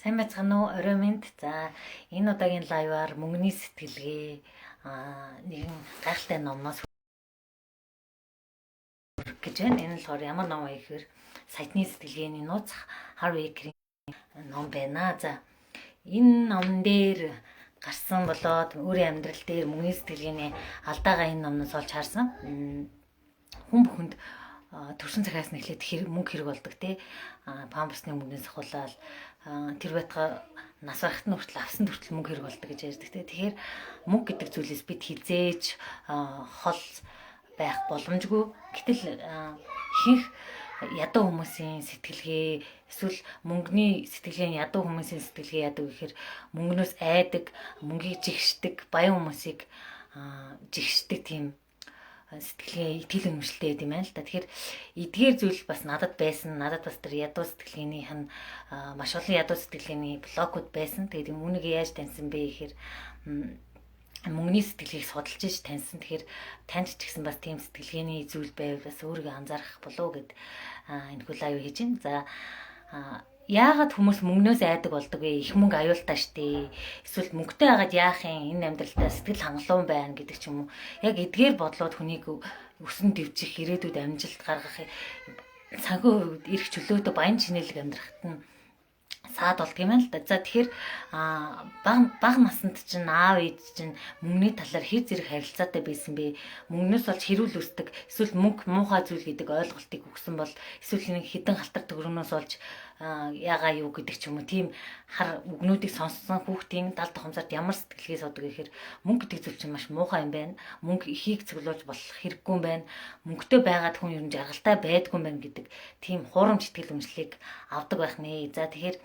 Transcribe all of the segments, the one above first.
Сайн байцгаана уу? Орой минь. За энэ удаагийн лайваар мөнгөний сэтгэлгээ нэгэн гайхалтай номноос гэж байна. Энэ нь болохоор ямар ном вэ гэхээр саяны сэтгэлгээний нууц Харви Экерийн ном байна. За энэ номн дээр гарсан болоод өөрийн амьдрал дээр мөнгөний сэтгэлгээний алдаагаа энэ номноос олж харсан. Хүн бүхэнд төрсөн цагаас нь эхлээд мөнгө хэрэг болдог тий. Памперсны мөнгнээс ахуулаад тэр байтга нас барахт нь хүртэл авсан хүртэл мөнгө хэрэг болдог гэж ярьдаг тий. Тэгэхээр мөнгө гэдэг зүйлээс бид хизээж хол байх боломжгүй. Гэтэл ихэнх ядуу хүмүүсийн сэтгэлгээ эсвэл мөнгөний сэтгэлгээ ядуу хүмүүсийн сэтгэлгээ яадаг гэхээр мөнгнөөс айдаг, мөнгийг жигшдэг, баян хүмүүсийг жигшдэг тийм сэтгэлгээ итгэл үнэмшилтэй байд юм байна л да. Тэгэхээр эдгээр зүйл бас надад байсан. Надад бас тэр ядуу сэтгэлгээнийх нь маш олон ядуу сэтгэлгээний блокуд байсан. Тэгээд юм үүнийг яаж таньсан бэ гэхээр мөнгөний сэтгэлгээг судалж иж таньсан. Тэгэхээр танд ч гэсэн бас тийм сэтгэлгээний зүйл байвал бас өөрийгөө анзаарах болов гэд энэхүү лайв хийж байна. За яагаад хүмүүс мөнгнөөс айдаг болдог вэ? Их мөнгө аюултай штэ. Эсвэл мөнгөтэй байгаад яах юм? Энэ амьдралдаа сэтгэл хангалуун байна гэдэг ч юм уу. Яг эдгээр бодлоод хүнийг өсөн дэвжих, ирээдүйд амжилт гаргах, санхүү эрх чөлөөтэй баян чинэлэг амьдрахад нь саад болдго юм л да. За тэгэхээр бага наснд чинь аав ээж чинь мөнгөний талаар хэр зэрэг харилцаатай байсан бэ? Мөнгнөөс болж хэрүүл үүсдэг. Эсвэл мөнгө муухай зүйл гэдэг ойлголтыг өгсөн бол эсвэл нэг хідэн халтар төгрөгнөөс болж ягаа юу гэдэг ч юм уу. Тийм хар үгнүүдийг сонссон хүүхдийн далд хомсарт ямар сэтгэлгээ суудаг гэхээр мөнгө гэдэг зүйл чинь маш муухай юм байна. Мөнгө ихийг цуглуулж болох хэрэггүй юм байна. Мөнгөтэй байгаад хүн ер нь жаргалтай байдгүй юм байна гэдэг тийм хуурамч итгэл үнэмшлийг авдаг байх нэ. За тэгэхээр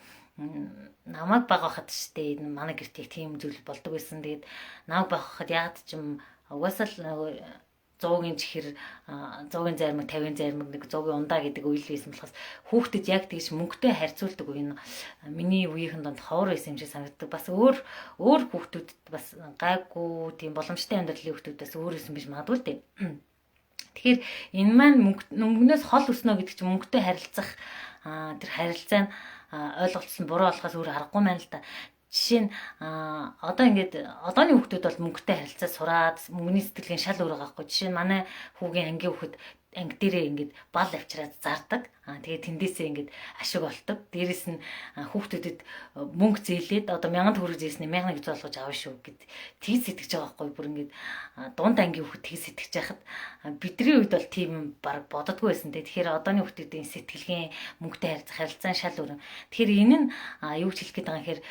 намайг бага байхад штэ энэ манай гэртийг тийм зүйл болдог байсан. Тэгээд намайг бага байхад ягаад ч юм угаасаа л 100-ын чихэр 100-ын зармаг 50-ын зармаг нэг 100-ын ундаа гэдэг үйл байсан болохоос хүүхдэд яг тэгж мөнгөтэй харьцуулдаг үе нь миний үеийнхэн донд ховор байсан юм шиг санагддаг. Бас өөр хүүхдүүдэд бас гайгүй тийм боломжтой амьдралын хүүхдүүдээс өөр байсан биш магадгүй л дээ. Тэгэхээр энэ маань мөнгнөөс хол өснө гэдэг чинь мөнгөтэй харилцах тэр харилцаа нь ойлголцсон буруу болохоос өөр аргагүй маань л да. Жишээ нь одоо ингээд одооны хүүхдүүд бол мөнгөтэй харилцаа сураад мөнгөний сэтгэлгээ шал өөр байгаа хгүй. Жишээ нь манай хүүгийн ангийн хүүхэд анги дээрээ ингээд бал авчираад зардаг. Тэгээд тэндээсээ ингээд ашиг олдог. Дээрээс нь хүүхдүүдэд мөнгө зээлээд одоо 1000 төгрөг зээлснээ 1000 гэж болгож авна шүү гэд тгийж сэтгэж байгаа хгүй. Бүр ингээд дунд ангийн хүүхэд тгийж сэтгэж яхад бидний үед бол тийм баг бододгүй байсан. Тэгэхээр одооны хүүхдүүдийн сэтгэлгээ мөнгөтэй харилцаа шал өөр. Тэгэхээр энэ нь юу ч хэлэх гээд байгаа юм хэрэг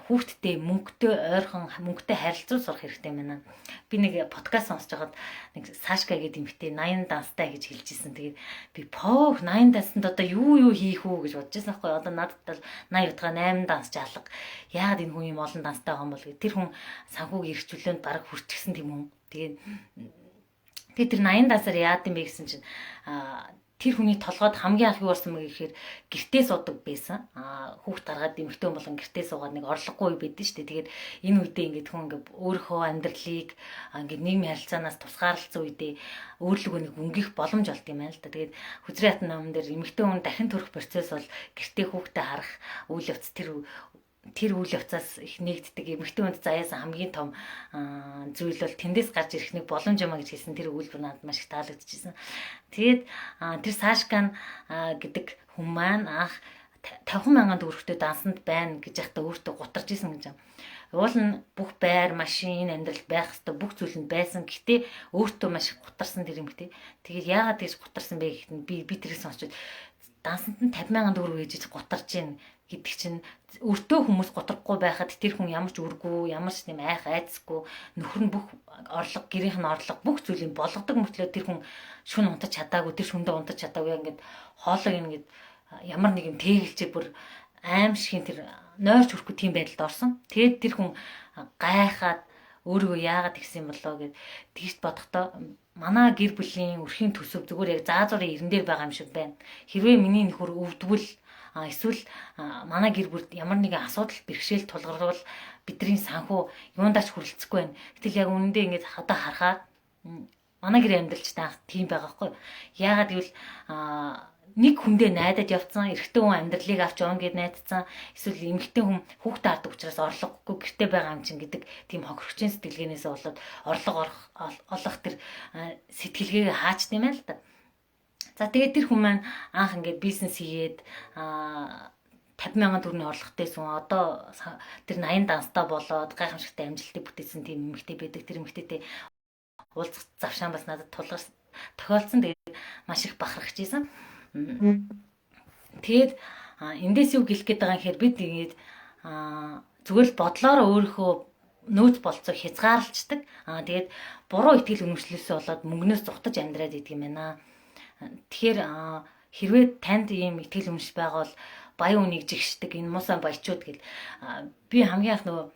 хүүхдтэй мөнгөтэй ойрхон мөнгөтэй харилцуу сурах хэрэгтэй юм байна. Би нэг подкаст сонсож байгаад нэг Сашка гэдэг эмэгтэй 80 данстай гэж хэлжсэн. Тэгээд би 80 дансанд одоо юу хийх үү гэж бодож байсан байхгүй. Одоо надад бол 80 удаа 8 данс жаалга. Яагаад энэ хүн юм олон данстай байгаа юм бол тэр хүн санхүүг эрхчлөөнд бараг хүрчихсэн тийм хүн. Тэгээд тэр 80 дансаар яад юм бэ гэсэн чинь тэр хүний толгойд хамгийн анх юу болсон мэй гэхээр гэртээ суудаг байсан. Хүүхд гаргаад эмэгтэй хүн болон гэртээ суугаад нэг орлогогүй байдэн шүү дээ. Тэгээд энэ үедээ ингээд хүн ингээд өөрийнхөө амьдралыг ингээд нийгмийн харилцаанаас тусгаарлалцсан үедээ өөрлөгөө нэг өнгөх боломж олд юм байна л да. Тэгээд хүзрийн хатан номон дээр эмэгтэй хүн дахин төрөх процесс бол гэртээ хүүхдээ харах үйл явц тэр үйл явцаас их нэгддэг. Эмэгтэй хүнд заяасан хамгийн том зүйл бол тэндээс гарч ирэх нэг боломж юмаа гэж хэлсэн. Тэр үйлдвэр надад маш их таалагдчихсэн. Тэгээд тэр Сашкан гэдэг хүн маань 50,000 төгрөгтэй дансанд байна гэж яхад өөртөө гутарч исэн гэж юм. Уул нь бүх байр, машин, амьдрал байх хэвээр бүх зүйл нь байсан. Гэхдээ өөртөө маш их гутарсан тэр эмэгтэй. Тэгээд яагаад гэж гутарсан бэ гэхэд би тэрийг сонсчод дансанд нь 50,000 төгрөг ээжиж гутарч ийн гэдэг чинь өртөө хүмүүс готрахгүй байхад тэр хүн ямар ч үргүй, ямар ч нэм айцгүй нөхөр нь бүх орлого, гэрийнх нь орлого бүх зүйлийг болгодог мөртлөө тэр хүн шүн унтаж чадаагүй, тэр шүндээ унтаж чадаагүй ингээд хоолойг ингээд ямар нэгэн тэгэлчээ бүр аим шигэн тэр нойрч хүрхгүй тийм байдалд орсон. Тэгээд тэр хүн гайхаад өөрийгөө яагаад тэгсэн болоо гэд тэгж бодохдоо манай гэр бүлийн өрхийн төсөв зүгээр яг заазуурын ирэн дээр байгаа юм шиг байна. Хэрвээ миний нөхөр өвдвөл эсвэл манай гэр бүлд ямар нэгэн асуудал бэрхшээл тулгарвал бидний санхүү юундаач хүрэлцэхгүй байна. Гэтэл яг үнэндээ ингэж одоо харахад манай гэрээ амьдралчтай тийм байгаа хгүй. Яагаад гэвэл нэг хүндээ найдаад явцсан, эрэгтэй хүн амьдралыг авч явна гэд найдсан, эсвэл эмэгтэй хүн хүүхдээ хардаг учраас орлогогүй гэртээ байгаа юм чин гэдэг тийм хохирогчийн сэтгэлгээнээс болоод орлого олох тэр сэтгэлгээгээ хаачд юм байна л да. За тэгээд тэр хүн маань анх ингээд бизнес хийгээд 50,000 төгрөгийн орлоготойсэн одоо тэр 80 данстай болоод гайхамшигтай амжилтыг бүтээсэн тийм эмэгтэй байдаг. Тэр эмэгтэйтэй уулзах завшаан бас надад тохиолдсон. Тэгээд маш их бахархаж ийсэн. Тэгээд эндээс юу гэлэх гээд байгаа юм хэрэг бид ингэж зүгээр л бодлоор өөрийнхөө нөөц болцоо хязгаарлалцдаг. Тэгээд буруу итгэл үнэмшлээсээ болоод мөнгнөөс зугтаж амьдраад идэг юм байна. Тэгэхээр хэрвээ танд ийм итгэл үнэмш байгаа бол баян үнийг жигшдэг энэ муусан баячууд гэл би хамгийн анх нөгөө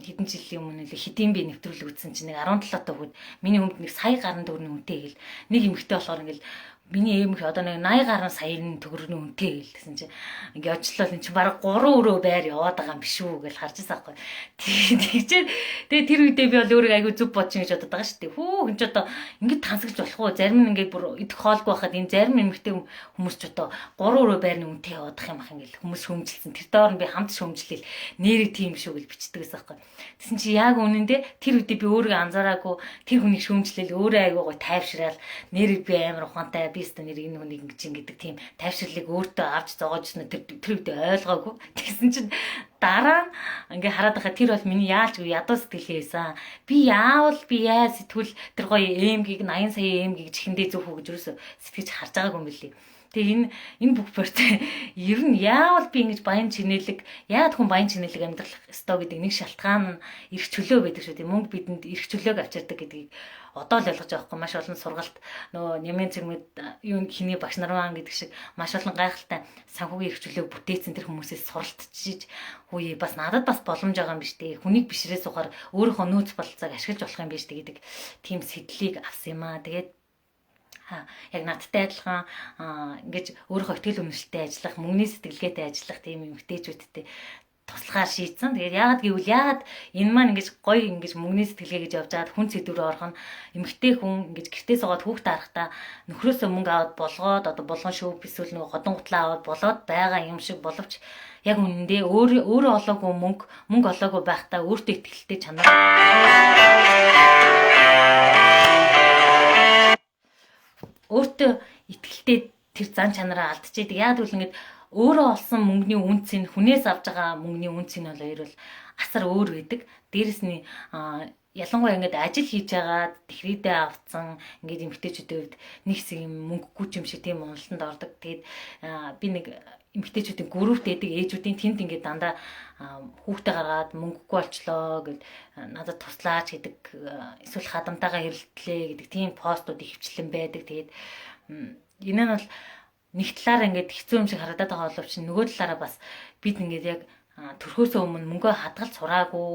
хэдэн жилийн өмнө хэдийн би нэвтрүүлэг үзсэн чинь нэг 17 та хүүхэд миний өмнө нэг сая гаруй төгрөгийн үнэтэй гэл нэг эмэгтэй болохоор ингээл миний эмх одоо нэг 80 гаруй саяны төгрөгийн үнэтэй гэл гэсэн чинь ингээ очлол эн чинь бараг 3 өрөө байр яваад байгаа юм биш үү гэж харж байгаа байхгүй. Тэгээ тэр үедээ би бол өөрөө айгүй зүв бодчих гэж бодод байгаа шүү дээ. Хүү энэ ч одоо ингээд тансаглаж болох уу? Зарим нь ингээд бүр идэх хоолгүй байхад энэ зарим эмэгтэй хүмүүс ч одоо 3 өрөө байрны үнэтэй яваадах юм ах ингээл хүмүүс шөмжилсэн. Тэр доор нь би хамт шөмжлөл нэрээ тийм шүү гэж бичдэг гэсэн байхгүй. Тэсэн чи яг үнэндээ тэр үедээ би өөрөө анзаараагүй тэр хүнийг шөмжлөл өөрөө айгүй гой тайвшраал нэрээ би амар ухаантай би өстө нэр энэ хүнийг ингэж гэдэг тийм тайвшрлыг өөртөө авч зогоожсэн тэр үедээ ойлгоогүй. Тэгсэн чинь дараа нь ингээ хараад байхад тэр бол миний яалчгүй ядуу сэтгэл хийсэн. Би яавал би яа сэтгүүл тэр гоё эмгийг 80 сая эмгийг чихэндээ зөв хөө гэж юусо сэтгэж харж байгаагүй юм билий. Тэгээ энэ бүх процесс ер нь яавал би ингэж баян чинэлэг яад хүн баян чинэлэг амьдрах ёстой гэдэг нэг шалтгаан нь эрх чөлөө байдаг шүү дээ. Мөнгө бидэнд эрх чөлөөг авчирдаг гэдгийг одоо л ойлгож байгаа хгүй маш олон сургалт нөгөө нямын цэрмэд юу хиний багш нар маань гэдэг шиг маш олон гайхалтай санхүүгийн эрх чөлөөг бүтээсэн тэр хүмүүсээс суралцчихж хөөе бас надад бас боломж байгаа юм биш дээ. Хүнийг бишрээ сухаар өөрийнхөө нөөц бололцоог ашиглаж болох юм биш дээ гэдэг тийм сэтлийг авсан юм аа. Тэгээд яг надтай адилхан ингэж өөрийнхөө ихтгэл үнэмшилтэй ажиллах, мөнгөний сэтгэлгээтэй ажиллах тийм эмэгтэйчүүдтэй туслахаар шийдсэн. Тэгээд яагаад энэ маань ингэж гоё ингэж мөнгөний сэтгэлгээ гэж явж байгаад хүн сэдврээ орох нь эмэгтэй хүн ингэж гэртээ суугаад хүүхдээ харахтаа нөхрөөсөө мөнгө аваад болгоод одоо болгон шүүп эсвэл нөгөө ходон гутлаа аваад болоод байгаа юм шиг боловч яг үнэндээ өөрөө олоогүй мөнгө олоогүй байхдаа өөртөө ихтэй чанар өөртөө итгэлтэй тэр зан чанараа алдчихэйдэг. Яг үл ингэж өөрөө олсон мөнгөний үнцийг хүнээс авж байгаа мөнгөний үнцийг бол хоёр бол асар өөр байдаг. Дээрэс нь ялангуяа ингэж ажил хийж байгаа тэхрийдээ авцсан ингэж эмгтээчүүдийн үед нэг хэсэг юм мөнгөгүй юм шиг тийм уналтанд ордог. Тэгээд би нэг эмгтээчүүдийн группт байдаг ээжүүдийн тэнд ингэж дандаа хүүхдээ гаргаад мөнгөгүй болчлоо гэд надад туслаач гэдэг эсвэл хадамтайгаа хэрэлдлээ гэдэг тийм постууд их хвчлэн байдаг. Тэгээд энэ нь бол нэг талаараа ингээд хэцүү юм шиг харагдаад байгаа боловч нөгөө талаараа бас бид ингээд яг төрхөөсөө өмнө мөнгөө хадгалж сураагүй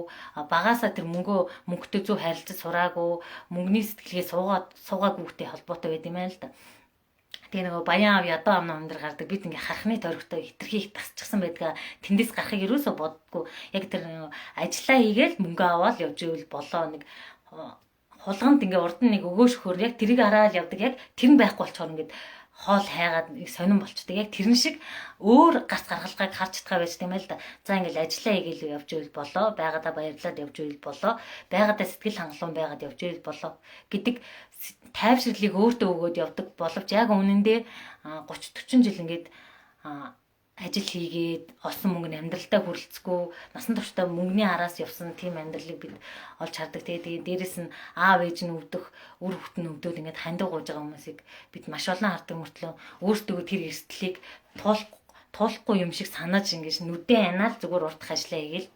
багаасаа тэр мөнгөтэй зөв харилцаж сураагүй мөнгөний сэтгэлгээ суугаагүйтэй холбоотой байд юм байна л да. Тэгээ нөгөө баян аав ядуу ам намдар гардаг бид ингээ харахны тойрогтой хитрхийг тасчихсан байдгаа тэндээс гарахыг юусоо боддгоо яг тэр ажиллаа хийгээл мөнгө аваад явж ивэл болоо нэг хулганд ингээ урд нь нэг өгөөшхөр яг тэрийг хараад явдаг яг тэр нь байхгүй болчоор ингээ хоол хайгаад сонирн болчдөг. Яг тэрэн шиг өөр гарц гаргалгааг харж чадгаа байж тийм ээ л да. За ингээл ажиллаа хийгээл явж ивэл болоо, байгаадаа баярлаад явж ивэл болоо, байгаадаа сэтгэл хангалуун байгаад явж ивэл болоо гэдэг тайвширлыг өөртөө өгөөд явдаг боловч яг үнэндээ 30-40 жил ингээд ажил хийгээд олсон мөнгөний амьдралдаа хүрэлцэхгүй насан туршдаа мөнгөний араас явсан тийм амьдралыг бид олж хардаг. Тэгээд дээрэс нь аав ээж нь өвдөх, үр хүүхэд нь өвдөөд ингээд хандив гуйж байгаа хүмүүсийг бид маш олон хардаг мөртлөө өөртөө тэр эрсдлийг туулахгүй юм шиг санаж ингээд нүдэн анаал зүгээр уртх ажиллаа хийгээл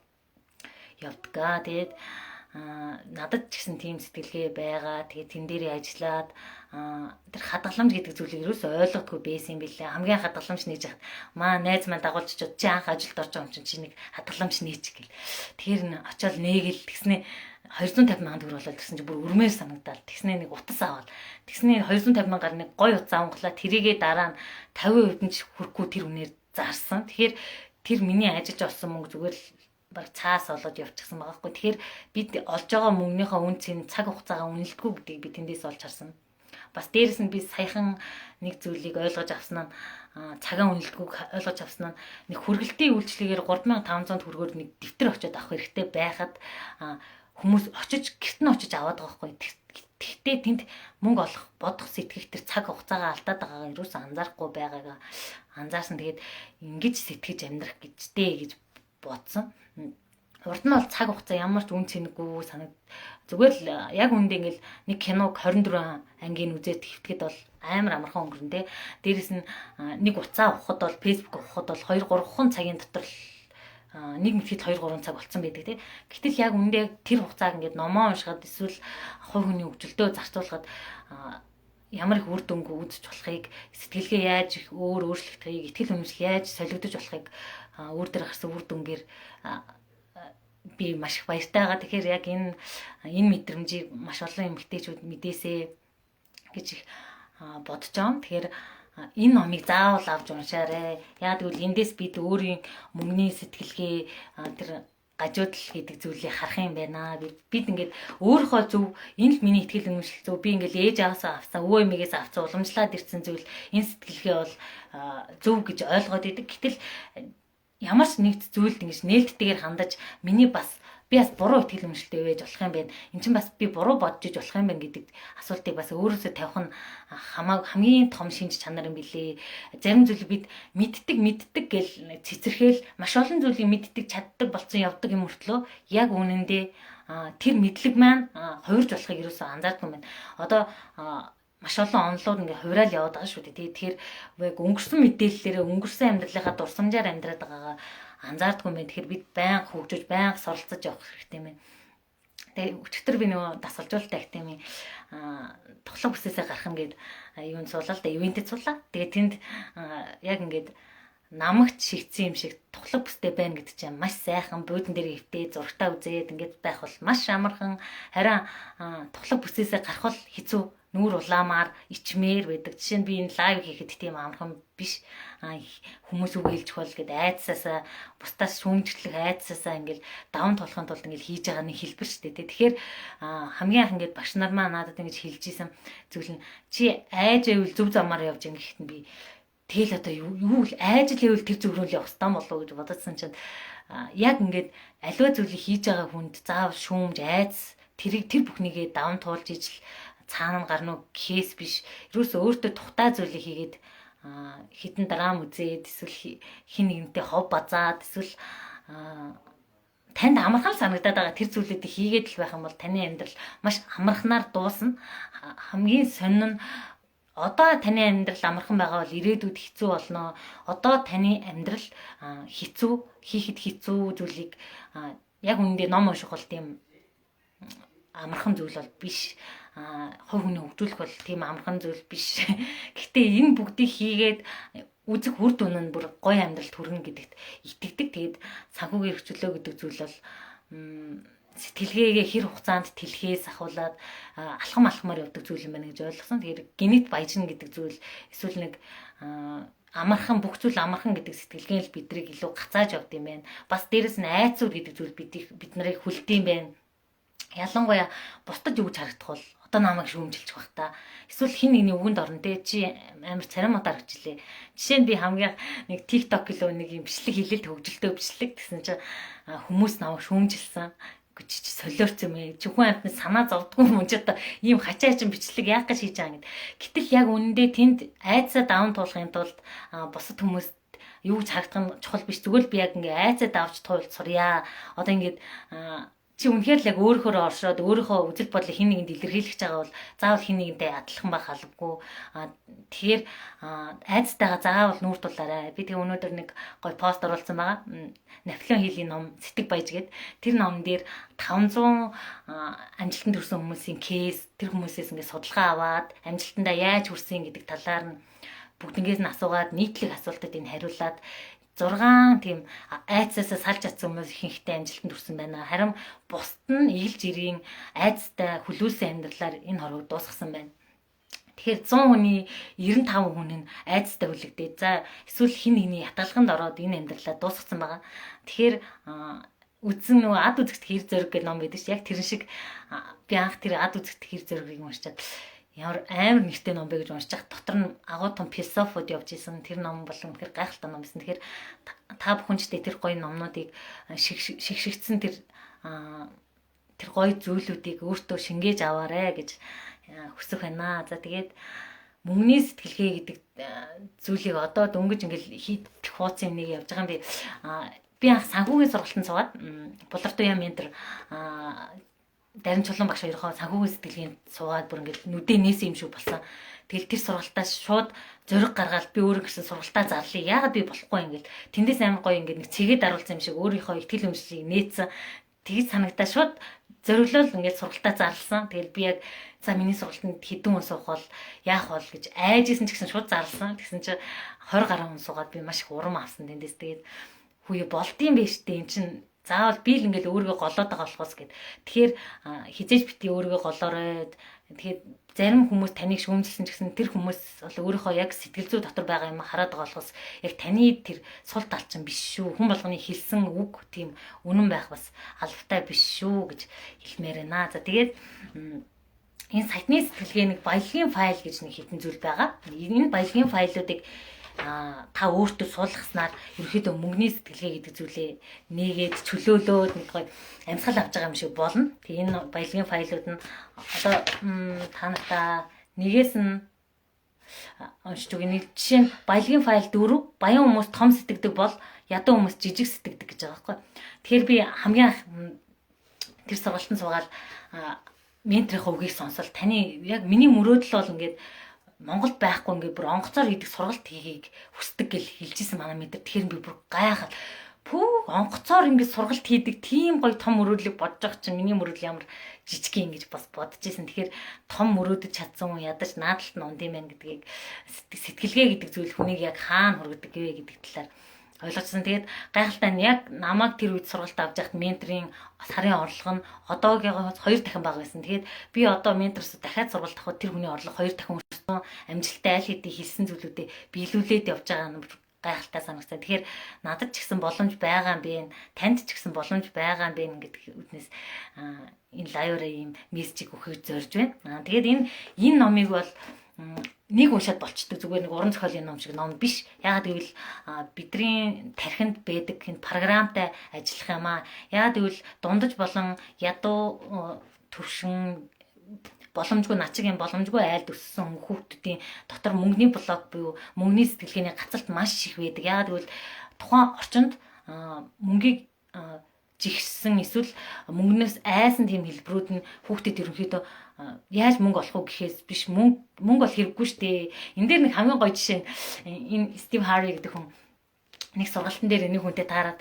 явдгаа. Тэгээд надад ч гэсэн тийм сэтгэлгээ байгаа. Тэгээд тэн дээрээ ажиллаад тэр хадгаламж гэдэг зүйлийг юусоо ойлгохгүй байсан юм билээ. Хамгийн хадгаламж нээж хат маа найз маань дагуулж чад чи анх ажилд орж байгаа юм чинь чи нэг хадгаламж нээч гэл. Тэгэхээр н очиод нээгэл тэгснэ 250 сая төгрөг болоод тэгсэн чи бүр өрмээр санагдал. Тэгснэ нэг утас аваад. Тэгснэ 250 сая нэг гой утас аванглаа. Тэрийгээ дараа нь 50% нь ч хүрхгүй тэр үнээр зарсан. Тэгэхээр тэр миний ажиж олсон мөнгө зүгээр л баг цаас олоод явчихсан байгаа хгүй. Тэгэхээр бид олж байгаа мөнгөнийхөө үнцийг цаг хугацаагаа үнэлдэггүй гэдгийг би тэндээс олж харсан. Бас дээрэс нь би саяхан нэг зүйлийг ойлгож авсан нь цагаан үнэлтгүйг ойлгож авсан нь нэг хүргэлтийн үйлчлэгээр 3500 төгрөгөөр нэг дэвтэр очиод авах хэрэгтэй байхад хүмүүс очиж гэрт нь очиж аваад байгаа байхгүй. Тэгтээ тэнд мөнгө олох бодох сэтгэх тэр цаг хугацаагаа алдаад байгаагаа юусэн анзаарахгүй байгаагаа анзаарсан. Тэгээд ингэж сэтгэж амьдрах гэжтэй гэж бодсон. Урд нь бол цаг хугацаа ямар ч үн цэнэгүй санагд. Зүгээр л яг үндэ ингээл нэг киног 24 ангийн үзээд хэвтгэд бол амар амархан өнгөрнө те. Дээрэс нь нэг уцаа ухахад бол фэйсбүүк ухахад бол 2-3 цагийн дотор л нэг мэтгэд 2-3 цаг болцсон байдаг те. Гэтэл яг үндэ тэр хугацааг ингээд номоо уншихад эсвэл хувь хүний хөгжилдөө зарцуулахад ямар их үр дүнг үзэж болохыг, сэтгэлгээ яаж их өөрчлөгдөхийг, итгэл үнэмшил яаж солигдож болохыг өөр дээр гарсан үр дүнгээр би маш их баяртай байгаа. Тэгэхээр яг энэ мэдрэмжийг маш олон эмэгтэйчүүд мэдээсэй гэж их бодож байгаа. Тэгэхээр энэ номыг заавал авч уншаарай. Яг тэгвэл эндээс бид өөрийн мөнгөний сэтгэлгээ тэр гажуудал гэдэг зүйлийг харах юм байна. Бид ингээд өөрийнхөө зөв энэ л миний итгэл үнэмшил зөв би ингээд ээж аваасаа авсан өвөө эмигээс авсан уламжлаад ирсэн зүйл энэ сэтгэлгээ бол зөв гэж ойлгоод идэг. Гэтэл ямар ч нэг зүйлд ингэж нээлттэйгээр хандаж миний бас би бас буруу итгэл үнэмшилтэй байж болох юм байна. Энд чинь бас би буруу бодож иж болох юм байна гэдэг асуултыг бас өөрөөсөө тавих нь хамгийн том шинж чанар юм билээ. Зарим зүйлийг бид мэддэг гэл цэцэрхэл маш олон зүйлийг мэддэг чаддаг болсон явдаг юм өртлөө яг үнэндээ тэр мэдлэг маань хувирж болохыг юусоо анзаардгүй юм байна. Одоо маш олон онлоор ингээ хувирал яваад байгаа шүү дээ. Тэгэхээр өнгөрсөн мэдээллээрээ өнгөрсөн амьдралынхаа дурсамжаар амьдраад байгаагаа анзаардгүй юм байна. Тэгэхээр бид байнга хөгжиж, байнга суралцаж явах хэрэгтэй юм байна. Тэгээ өчтөр би нөгөө дасгалжуулалттай акт юм тоглох бүсээсээ гарах юм гээд юунд суулаа л да, ивентэд суулаа. Тэгээ тэнд яг ингээд намагт шигдсэн юм шиг тухлаг бүстэй байна гэдэг чинь маш сайхан буудан дээр хөвтөө зургтаа үзээд ингээд байх бол маш амархан. Харин тухлаг бүсээсээ гарах бол хэцүү, нүүр улаамаар ичмээр байдаг. Жишээ нь би энэ лайв хийхэд тийм амархан биш. Хүмүүс үг хэлж хол гэд айдсаасаа бусдаас шүүмжлэх айдсаасаа ингээд даван толохын тулд ингээд хийж байгаа нэг хэлбэр шүү дээ. Тэгэхээр хамгийн анх ингээд багш нар маа надад ингэж хэлж исэн зүйл нь чи айж байвал зөв замаар явж ин гэхэд нь би тэгэл одоо юу л айж л байвал тэр зөв рүү л явах ёстой болов уу гэж бодсон чинь яг ингээд аливаа зүйлийг хийж байгаа хүнд заавал шүүмж айц тэр бүхнийгээ даван туулж ижил цаана нь гарна уу гэхээс биш. Ерөөсөө өөртөө тухтай зүйлийг хийгээд хитэн драм үзээд эсвэл хин нэгнтэй хов базаад эсвэл танд амархан санагдаад байгаа тэр зүйлүүдийг хийгээд л байх юм бол таны амьдрал маш амархнаар дуусна. Хамгийн сонин нь одоо таны амьдрал амархан байгаа бол ирээдүйд хэцүү болно. Одоо таны амьдрал хэцүү, хийхэд хэцүү зүйлийг яг үнэндээ ном унших бол тийм амархан зүйл бол биш. Хувь хүний хөгжүүлэх бол тийм амархан зүйл биш. Гэхдээ энэ бүгдийг хийгээд үзэг үр дүн нь бүр гоё амьдралд хүрнэ гэдэгт итгэдэг. Тэгээд санхүүгийн хөгжлөө гэдэг зүйл бол сэтгэлгээгээ хэр хугацаанд тэлхээс ахуулаад алхамаар явдаг зүйл юм байна гэж ойлгосон. Тэгэхээр генет баяжна гэдэг зүйл эсвэл нэг амархан бүх зүйл амархан гэдэг сэтгэлгээ л бидрийг илүү гацааж явд юм байна. Бас дээрэс нь айцур гэдэг зүйл бид нарыг хүлдэм байна. Ялангуяа бусдад юу гэж харагдах бол одоо намайг шүүмжилчих бах та. Эсвэл хин нэгний үгэнд орно те чи амар царамудаар хвчлээ. Жишээ нь би хамгийн нэг TikTok гэлөө нэг юм бичлэг хийлэлт хөгжилтөө бичлэг гэсэн чинь хүмүүс намайг шүүмжилсэн. Чи солиорч юм ээ. Чүхэн амтны санаа зовдгүй юм чи одоо ийм хачаачин бичлэг яах гэж хийж байгаа гэд. Гэтэл яг үнэндээ тэнд айцаа даван туулахын тулд бусад хүмүүс юу гэж харагдах нь чухал биш. Зүгээр л би яг ингээ айцаа давж туулж сурья. Одоо ингээд чи үнэхээр л яг өөрөөр оршоод өөрийнхөө үзэл бодлыг хин нэгэнд илэрхийлж байгаа бол заавал хин нэгэнтэй адилхан байх албагүй. Тэгэхээр айцтайгаа заавал нүүр тулаарай. Би тэгээ өнөөдөр нэг гоё пост оруулсан байгаа. Наполеон Хилийн ном Сэтг баяж гээд тэр номн дээр 500 амжилтанд хүрсэн хүмүүсийн кейс тэр хүмүүсээс ингээд судалгаа аваад амжилтандаа яаж хүрсэн гэдэг талаар нь бүгднгээс нь асуугаад нийтлэг асуултад энэ хариулаад 6 тийм айцаасаа салж чадсан хүмүүс ихэнхдээ амжилтанд хүрсэн байна. Харин бусд нь ийлж ирийн айцтай хүлүүлсэн амьдралаар энэ хорвог дуусгасан байна. Тэгэхээр 100 хүний 95 хүн нь айцтай хүлэгдээ. За эсвэл хин нэгний ятгалганд ороод энэ амьдралаа дуусгасан байгаа. Тэгэхээр үдсэн нөгөө ад үзэгт хэр зориг гэх ном байдаг ш. Яг тэр шиг би анх тэр ад үзэгт хэр зоригийг уншчаад ямар амар нэртэй ном бэ гэж уншиж хах дотор нь агуу том философиуд явж исэн. Тэр ном бол үнэхээр гайхалтай ном байсан. Тэгэхээр та бүхэн ч тэр гоё номнуудыг шигшигдсэн тэр гоё зүйлүүдийг өөртөө шингээж аваарэ гэж хүсэх байна. За тэгээд мөнгөний сэтгэлгээ гэдэг зүйлийг одоо дөнгөж ингээл хийх хууцын нэг явж байгаа юм би. Би анх санхүүгийн сургалтанд суугаад Булартуяа ментор Дарин Чулуун багш хоёроо санхүүгийн сэтгэлгээнд суугаад бүр ингээд нүдээ нээсэн юм шиг болсон. Тэгэл тэр сургалтаас шууд зориг гаргаад би өөрөө гэсэн сургалтаа зарлаа. Яагаад би болохгүй ингээд тэндээс амар гоё ингээд нэг цэгээд даруулсан юм шиг өөрийнхөө ихтгэл өмчлөлийг нээсэн. Тэгж санагдаа шууд зориглол ингээд сургалтаа зарласан. Тэгэл би яг за миний сургалтанд хэдэн хүн суух бол яах бол гэж айжсэн ч гэсэн шууд зарласан. Тэгсэн чинь 20 гаруй хүн суугаад би маш их урам авсан тэндээс. Тэгээд хүү болдсон байж тээ эн чинь заавал би л ингээл өөрийгөө голоод байгаа болохоос гэд. Тэгэхээр хизээж бити өөрийгөө голоорой. Тэгэхээр зарим хүмүүс таныг шүүмжилсэн ч гэсэн тэр хүмүүс бол өөрийнхөө яг сэтгэл зүй дотор байгаа юм хараад байгаа болохоос яг таны тэр сул тал чинь биш шүү. Хүн болгоны хэлсэн үг тийм үнэн байх бас албатай биш шүү гэж хэлмээр байна. За тэгээд энэ сайтны сэтгэлгээ нэг баялагын файл гэж нэг хитэн зүйл байгаа. Энэ баялагын файлуудыг та өөртөө суулгаснаар ерөөхдөө мөнгөний сэтгэлгээ гэдэг зүйлээ нээгээд чөлөөлөөд нэг гоё амьсгал авч байгаа юм шиг болно. Тэгээ энэ баялагын файлууд нь одоо та нартай нэгээс нь уншиж өгье. Нэг жишээ нь баялагын файл 4 баян хүмүүс том сэтгэдэг бол ядуу хүмүүс жижиг сэтгэдэг гэж байгаа байхгүй. Тэгэхээр би хамгийн анх тэр сургалтанд суугаад менторийнхаа үгийг сонсол таны яг миний мөрөөдөл бол ингээд Монголд байхгүй ингээд бүр онгоцоор хийдэг сургалт хийхийг хүсдэг гэж хэлжсэн манай мэдэр. Тэгэхээр би бүр гайхаад онгоцоор ингээд сургалт хийдэг тийм гоё том мөрөөдлийг бодож байгаа чинь миний мөрөөдөл ямар жижиг юм гэж бас бодож исэн. Тэгэхээр том мөрөөдөж чадсан хүн ядаж наадалт нь унд юм байна гэдгийг сэтгэлгээ гэдэг зүйл хүнийг яг хаана хүргэдэг вэ гэдэг талаар ойлгоцсон. Тэгээд гайхалтай нь яг намайг тэр үед сургалт авч яхад менторын сарын орлого нь одоогоос 2 дахин бага байсан. Тэгээд би одоо менторсоо дахиад сургалт авахад тэр хүний орлого 2 дахин өссөн. Амжилттай аль хэдийн хэлсэн зүйлүүдээ биелүүлээд явж байгаа нь гайхалтай санагдсан. Тэгэхээр надад ч гэсэн боломж байгаа юм бэ. Танд ч гэсэн боломж байгаа юм бэ гэдэг үднээс энэ лайвраа ийм мессежийг өгөхөж зорж байна. Тэгээд энэ номыг бол нэг уншаад болчдөг зүгээр нэг уран зохиолын ном шиг ном биш. Яагаад гэвэл бидний тархинд байдаг энэ програмтай ажиллах юм аа. Яагаад гэвэл дундаж болон ядуу төвшин боломжгүй начиг юм боломжгүй айлд өссөн хүүхдүүдийн дотор мөнгөний блок буюу мөнгөний сэтгэлгээний гацалт маш их байдаг. Яагаад гэвэл тухайн орчинд мөнгийг жигсэн эсвэл мөнгнөөс айсан тийм хэлбэрүүд нь хүүхдэд ерөнхийдөө яаж мөнгө олох уу гэхээс биш мөнгө бол хэрэггүй шүү дээ. Энд дээр нэг хамгийн гоё жишээ нь энэ Стив Харви гэдэг хүн нэг сургалтын дээр нэг хүнтэй таарад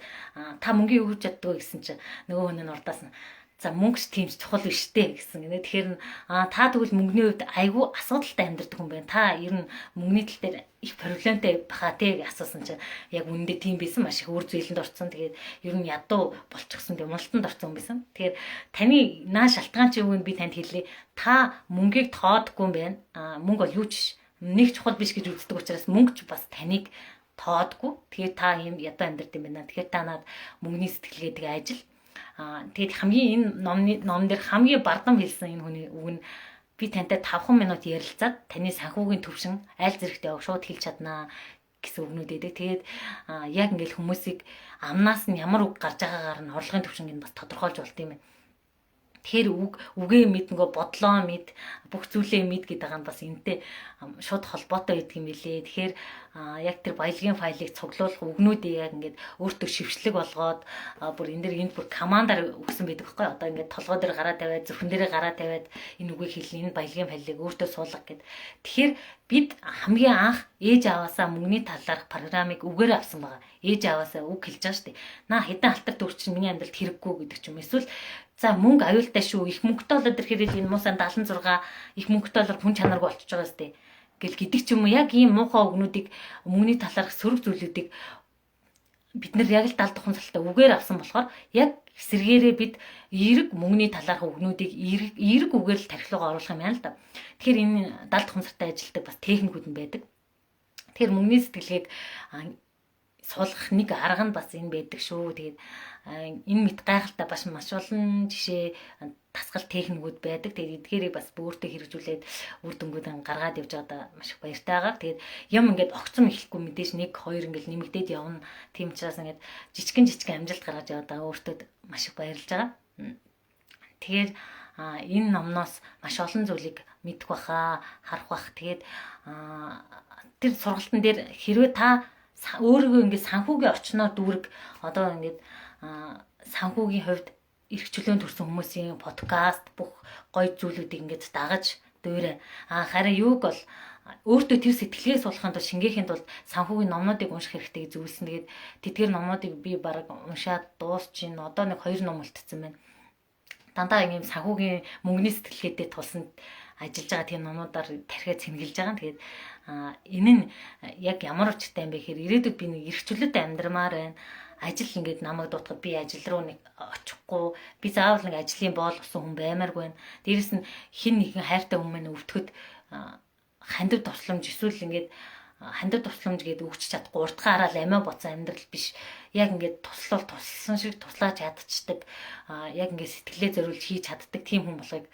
та мөнгө юу гэж яддаг вэ гэсэн чинь нөгөө хүн нь урдаас нь за мөнгөч тийм чухал биш дээ гэсэн. Тэгэхээр та тэгвэл мөнгөний хувьд айгүй асуудалтай амьдардаг хүн байна. Та ер нь мөнгөний тал дээр их проблемтай баха те гэж асуусан чинь яг үнэндээ тийм байсан маш их үр зээлэнд орсон. Тэгээд ер нь ядуу болчихсон тийм мултанд орсон хүн байсан. Тэгэхээр таны наа шалтгаан чи юу вэ би танд хэлье. Та мөнгийг тоодгүй юм байна. Мөнгө бол юу ч нэг чухал биш гэж үздэг учраас мөнгө ч бас таныг тоодгүй. Тэгээд та юм ядуу амьдард юм байна. Тэгэхээр та над мөнгөний сэтгэлгээдэг ажил. Тэгээд хамгийн энэ ном дээр хамгийн бардам хэлсэн энэ хүний үг нь би тантай 5 минут ярилцаад таны санхүүгийн төвшин аль зэрэгтэй явах шууд хэлж чаднаа гэсэн үгнүүд өгдөг. Тэгээд яг ингээл хүмүүсийг амнаас нь ямар үг гарч байгаагаар нь орлогын төвшинг нь бас тодорхойлж болт юм байна. Тэгэхээр үгээ мэд нөгөө бодлоо мэд бүх зүйлээ мэд гэдэг байгаа нь бас энэтэй шууд холбоотой байдаг юм билээ. Тэгэхээр яг тэр баялагын файлыг цуглуулах үгнүүдийг яг ингээд өөртөө шившлэг болгоод бүр энд бүр командаар өгсөн байдаг байхгүй. Одоо ингээд толгой дээр гараа тавиад зөвхөн дээрээ гараа тавиад энэ үгийг хэлнэ, энэ баялагын файлыг өөртөө суулгах гэд. Тэгэхээр бид хамгийн анх ээж аваасаа мөнгөний талаарх програмыг үгээр авсан байгаа. Ээж аваасаа үг хэлж байгаа шүү дээ. Наа хэдэн алтар төгрөг чинь миний амьдралд хэрэггүй гэдэг ч юм. Эсвэл за мөнгө аюултай шүү. Их мөнгөтэй болоод ирэхээр энэ муусаа 76 их мөнгөтэй болоод хүн чанаргүй болчихж байгаа сте. Гэл гэдэг ч юм уу. Яг ийм муухай өгнүүдийг мөнгөний талаарх сөрөг зүйлүүдийг бид нар яг л 70 тухын салтаа үгээр авсан болохоор яг эсэргээрээ бид эерэг мөнгөний талаарх өгнүүдийг эерэг үгээр л тархилуугаа оруулах юм байна л да. Тэгэхээр энэ 70 тухын салтаа ажилтдаг бас техникүүд нь байдаг. Тэгэхээр мөнгөний сэтгэлгээг суулгах нэг арга нь бас энэ байдаг шүү. Тэгээд энэ мэд гайхалтай маш олон жишээ тасгал техникүүд байдаг. Тэгээд эдгээрийг бас өөртөө хэрэгжүүлээд үр дүнгуудыг гаргаад явж байгаадаа маш их баяртай байгаа. Тэгээд юм ингээд огцом эхлэхгүй мэдээж 1 2 ингээд нэмэгдээд явна. Тийм учраас ингээд жижигэн амжилт гаргаж яваадаа өөртөө маш их баярлж байгаа. Тэгээд энэ номноос маш олон зүйлийг мэдэх баха, харах бах. Тэгээд тэр сургалтын дээр хэрвээ та өөрийгөө ингээд санхүүгийн орчноор дүүрэг одоо ингээд санхүүгийн хувьд эрх чөлөөнд хүрсэн хүмүүсийн подкаст бүх гоё зүйлүүдийг ингээд дагаж дуурай. Харин юуг бол өөртөө тэр сэтгэлгээс болохын тулд шингээхийн тулд санхүүгийн номнуудыг унших хэрэгтэй зүйлсэн. Тэгээд тэдгээр номнуудыг би бараг уншаад дуусчин. Одоо нэг 2 ном үлдсэн байна. Дандаа ийм санхүүгийн мөнгөний сэтгэлгээтэй тулсанд ажиллаж байгаа тийм номнуудаар тархиа цэнгэлж байгаа. Тэгээд энэ нь яг ямар учиртай юм бэ гэхээр ирээдүйд би нэг эрх чөлөөтэй амьдрмаар байна. Ажил ингээд намайг дуутахад би ажил руу нэг очихгүй. Би заавал нэг ажлын боол усан хүн баймааргүй байна. Дээрэс нь хин нэгэн хайртай хүн маань өвтгöd хандив тусламж эсвэл ингээд хандив тусламж гэдэг өгч чадахгүй уртхан хараад амиа боцсон амьдрал биш. Яг ингээд туссан шиг туслаж чадчихдаг. Яг ингээд сэтгэлээ зориулж хийж чаддаг тийм хүн болохыг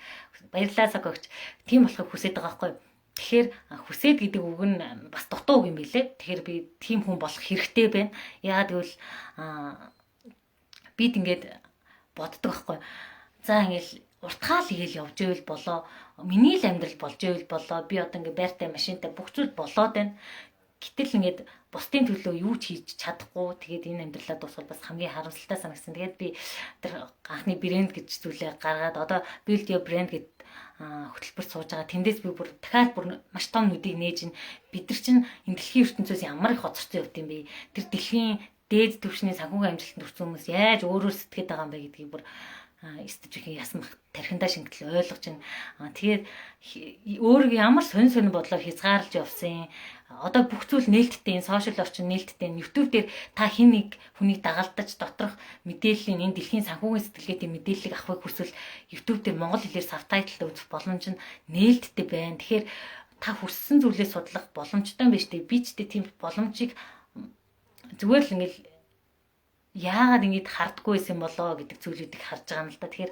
баярлалаа гогч. Тийм болохыг хүсэж байгаа байхгүй. Тэгэхээр хүсээд гэдэг үг нь бас дутуу үг юм билээ. Тэгэхээр би тийм хүн болох хэрэгтэй байна. Яагаад гэвэл бид ингээд боддог байхгүй. За ингээл уртгаал игээл явж ивэл болоо. Миний л амьдрал болж ивэл болоо. Би одоо ингээд байртай машинтай бүх зүйл болоод байна. Гэтэл ингээд бусдын төлөө юу ч хийж чадахгүй. Тэгээд энэ амьдралаа дуусгал бас хамгийн харамсалтай санагдсан. Тэгээд би тэр анхны брэнд гэж зүйлээ гаргаад одоо build your brand гэдэг хөтөлбөрт сууж байгаа. Тэндээс би бүр дахиад бүр маш том нүдийг нээж ин бид нар чинь энэ дэлхийн ертөнцөөс ямар их хоцорсон явд юм бэ? Тэр дэлхийн дээд түвшний санхүүгийн амжилтанд хүрсэн хүмүүс яаж өөрөөр сэтгэхэд байгаа юм бэ гэдгийг бүр стэж их ясмах тархиндаа шингэтэл ойлгож байна. Тэгээд өөрийгөө ямар сонь бодлоор хязгаарлаж явсан. Одоо бүх зүйл нээлттэй энэ сошиал орчин нээлттэй YouTube дээр та хин нэг хүнийг дагалдаж доторх мэдээллийн энэ дэлхийн санхүүгийн сэтгэлгээтэй мэдээллийг авахыг хүсвэл YouTube дээр монгол хэлээр сабтайтлтай үзэх боломж нь нээлттэй байна. Тэгэхээр та хүссэн зүйлээ судлах боломжтой юм байна шүү дээ. Би ч тийм боломжийг зүгээр л ингээл яагаад ингэж хардггүй байсан болоо гэдэг зүйлүүдийг харж байгаа юм л да. Тэгэхээр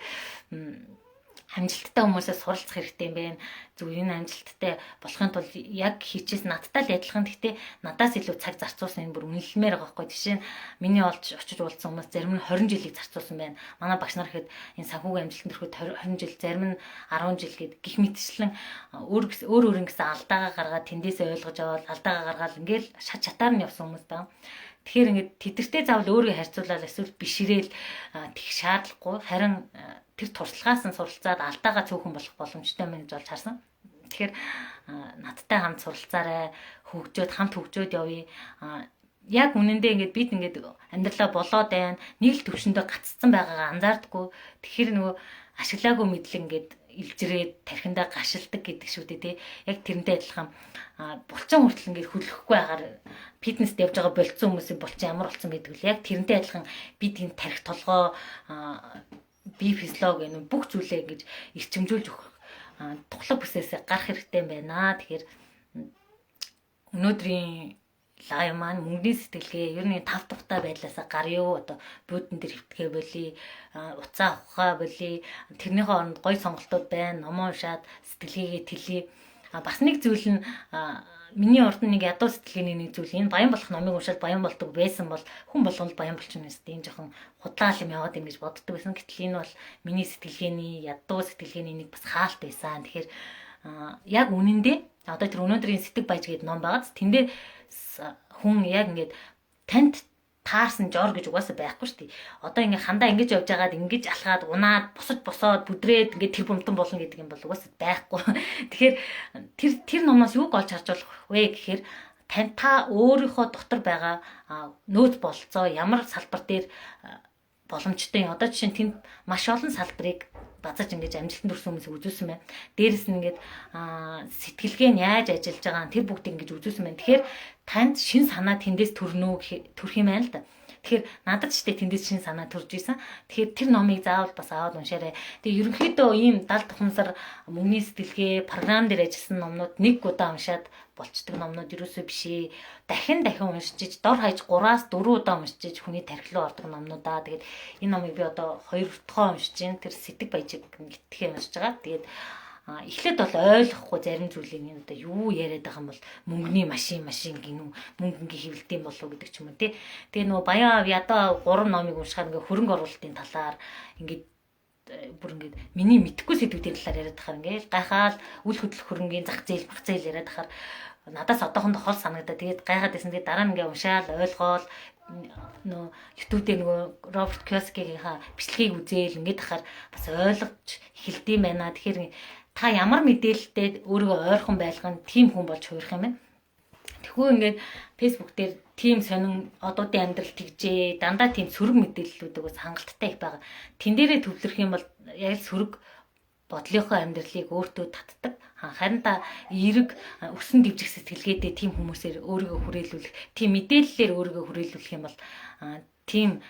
амжилттай хүмүүсээс суралцах хэрэгтэй юм байна. Зөв энэ амжилттай болохын тулд яг хичээс надтай л адилхан. Гэхдээ надаас илүү цаг зарцуулсан энэ бүр үнэлмээр байгаа байхгүй. Жишээ нь миний очиж уулзсан хүмүүс зарим нь 20 жилийг зарцуулсан байна. Манай багш нар ихэд энэ санхүүгийн амжилтанд хүрэхэд 20 жил, зарим нь 10 жил гээд гих мэтчлэн өөр ингэсэн алдаагаа гаргаад тэндээсээ ойлгож аваад алдаагаа гаргаад ингээл шат чатаар нь явсан хүмүүс байна. Тэгэхээр ингээд тэдэртэй заавал өөрийгөө харьцуулаад эсвэл бишрээл тех шаардлагагүй. Харин тэр туршлагаас нь суралцаад алдаагаа цөөхөн болох боломжтой мэн гэж болж харсан. Тэгэхээр надтай хамт суралцаарай, хамт хөгжөөд явъя. Яг үнэндээ ингээд бид ингээд амьдралаа болоод байна. Нэг л төвшөндөө гаццсан байгаагаа анзаардаггүй. Тэгэхээр нөгөө ашиглаагүй мэдлэг ингээд илжрээд тархиндаа гашилдаг гэдэг шүү дээ тий. Яг тэрнтэй адилхан булчин хүртэл ингээд хөлөхгүй байгаар фитнест явж байгаа болцсон хүмүүсийн булчин ямар болсон гэдэг үл яг тэрнтэй адилхан бид энэ тархи толгой бие физиологи энэ бүх зүйлээ ингэж эрчимжүүлж өгөх тухлаг бүсээс гарах хэрэгтэй байна. Тэгэхээр өнөөдрийн лайв маань мөнгөний сэтгэлгээ ер нь 5 тухтай байдлаасаа гарьё. Одоо буудан дээр хөвтгөө болий, уцаа авахаа болий, тэрнийхээ оронд гоё сонголтууд байна. Номоо уншаад сэтгэлгээгээ тэлье. Бас нэг зүйл нь миний урд нэг ядуу сэтгэлгээний нэг зүйл энэ баян болох номыг уншаад баян болдог байсан бол хүн болгонд баян болчихно гэсэн тийм жоохон худлаа юм яваад юм гэж боддог байсан. Гэтэл энэ бол миний сэтгэлгээний ядуу сэтгэлгээний нэг бас хаалт байсан. Тэгэхээр яг үнэндээ одоо тэр өнөөдрийн сэтг баяж гэдэг ном байгааз тэндээ хүн яг ингээд танд таарсан жор гэж угаасаа байхгүй шүү дээ. Одоо ингээд хандаа ингэж явж байгаад ингэж алхаад унаад босоод бүдрээд ингээд тэр бумтан болно гэдэг юм бол угаасаа байхгүй. Тэгэхээр тэр номоос юуг олж харж болох вэ гэхээр та өөрийнхөө дотор байгаа нөөц болцоо ямар салбар дээр боломжтой юм. Одоо жишээ нь тэнд маш олон салбарыг базаж ингэж амжилтанд хүрсэн хүмүүсийг үзүүлсэн байна. Дээрээс нь ингээд сэтгэлгээ нь яаж ажиллаж байгаа тэр бүгдийг ингэж үзүүлсэн байна. Тэгэхээр танд шин санаа тэндээс төрөх юм байна л да. Тэгэхээр надад ч тэндээс шин санаа төрж исэн. Тэгэхээр тэр номыг заавал бас аваад уншаарай. Тэгээ ерөнхийдөө ийм 70 тухамсар мөнгөний сэтгэлгээ програм дээр ажилласан номнууд нэг удаа уншаад болцдог номнууд ерөөсөө биш ээ. Дахин уншиж дор хаяж 3-аас 4 удаа уншиж хүний тархилуу ордог номнуудаа. Тэгээд энэ номыг би одоо 2 дахь уншиж байна. Тэр Сэтг Баяжиг гэх юм уншиж байгаа. Тэгээд эхлээд бол ойлгохгүй зарим зүйлийг одоо юу яриад байгаа юм бол мөнгөний машин гинүү мөнгөний хэвлэлт юм болов гэдэг ч юм уу тий. Тэгээ нөгөө Баян ядаа 3 номыг уншихаар ингээ хөрөнгө оруулалтын талаар ингээд бүр ингээд миний мэдхгүй сэдвүүдийн талаар яриад тахаар ингээл гайхаал үл хөдлөх хөрөнгөний зах зээл яриад тахаар надаас одоохондоо хол санагдаа. Тэгээд гайхаад байсан. Тэгээд дараа нь ингээ уншаал ойлгоол нөө YouTube дээр нөгөө Роберт Киосакигийн бичлэгийг үзээл ингээд тахаар бас ойлгож эхэлдэм байна. Тэгэхээр та ямар мэдээлэлтэй өөрийгөө ойрхон байлгах тийм хүн болж хуурах юм байна. Тэгвэл ингээд Facebook дээр тийм сонин одуудын амьдрал тэгжээ дандаа тийм сөрөг мэдээллүүдийг бас хангалттай их байгаа. Тэн дээрээ төвлөрөх юм бол яг сөрөг бодлынхоо амьдралыг өөртөө татдаг. Харин та эерэг өсөн дэвжих сэтгэлгээтэй тийм хүмүүсээр өөрийгөө хүрээлүүлэх, тийм мэдээллээр өөрийгөө хүрээлүүлэх юм бол тийм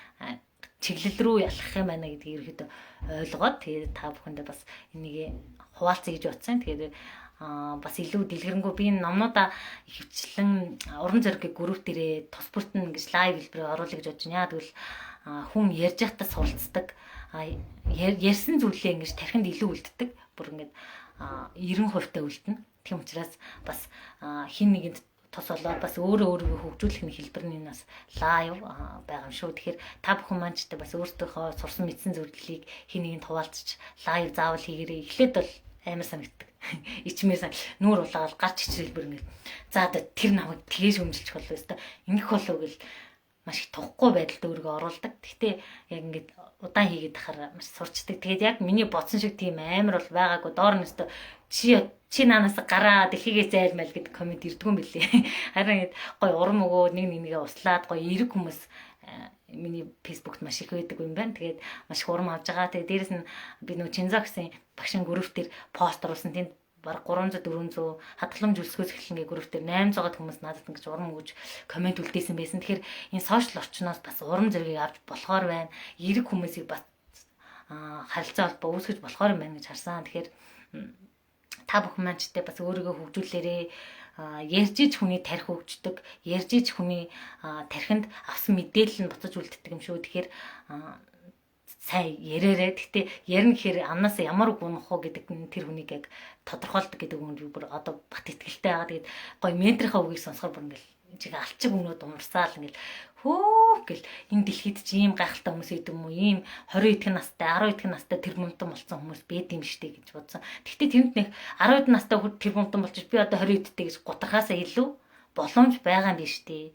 чиглэл рүү ялах юм байна гэдгийг ерөөдөө ойлгоод тэгээд та бүхэндээ бас энийг хуваалцъя гэж бодсон. Тэгээд бас илүү дэлгэрэнгүй би энэ номнуудаа хөвчлэн уран зургийн групп дээрээ тус бүртэн ингэж лайв хэлбэрээр оруулах гэж бодож байна. Тэгвэл хүн ярьж байхдаа суралцдаг. Ярьсан зүйлээ ингэж тархинд илүү үлддэг. Бүр ингэж 90% та үлдэнэ. Тийм учраас бас хин нэгэнд тус болоод бас өөрийгөө хөгжүүлэх нэг хэлбэр нь бас лайв байгаа юм шүү. Тэгэхээр та бүхэн маань ч бас өөртөөхөө сурсан мэдсэн зүйлийг хин нэгэнд хуваалцаж лайв заавал хийгээрэй. Эхлээд бол амар санагддаг. Ичмээр нүүр улаал гарч ичрэлбэр ингэ. За тэр намайг тгээж өмжилчих болов өстой. Ингэх болов гэл маш их тухгүй байдалд өөрийгөө оруулдаг. Гэхдээ яг ингэ удаан хийгээд тахаар маш сурчдаг. Тэгээд яг миний бодсон шиг тийм амар бол байгаагүй. Доор нь өстой чи наанаас гараа дэлхийгээ зайлмал гэдэг комент ирдгүй юм билээ. Харин ингэ гой урам өгөө нэгээ услаад гой эерэг хүмүүс миний фейсбુકт маш их байдаг юм байна. Тэгээд маш их урам авж байгаа. Тэгээд дээрэс нь би нөгөө Чинзо гэсэн багшийн групп дээр пост оруулсан. Тэнд баг 300 400 хадгаламж үлсгөөс эхлэнгээ групп дээр 800-аад хүмүүс надад ингэж урам өгж комент үлдээсэн байсан. Тэгэхээр энэ сошиал орчноос бас урам зориг авч болохоор байна. Эерэг хүмүүсийг бас харилцаа холбоо үүсгэж болохоор юм байна гэж харсан. Тэгэхээр та бүхэн маань ч бас өөрийгөө хөгжүүлээрээ ярьж иж хүний тарих хөгждөг, ярьж иж хүний тархинд авсан мэдээлэл нь буцаж үлддэг юм шүү. Тэгэхээр сайн ярээрээ. Гэхдээ ярина гэхээр амнаас ямар үг унах уу гэдэг нь тэр хүнийг яг тодорхойлдог гэдэг юм бүр одоо бат итгэлтэй байгаа. Тэгээд гоё менторийнхаа үгийг сонсохоор бүр ингээл чиг алчиг өмнөд умарсаал ингээл хөө гэл энэ дэлхийд чи ийм гайхалтай хүмүүс идэв юм уу? Ийм 20 идэх настай, 10 идэх настай тэр мунтан болсон хүмүүс байд юм штэ гэж бодсон. Гэхдээ тэнд нэг 10 идэх настай тэр мунтан болчих би одоо 20 иддэг гэж гутархаасаа илүү боломж байгаа юм биш үү?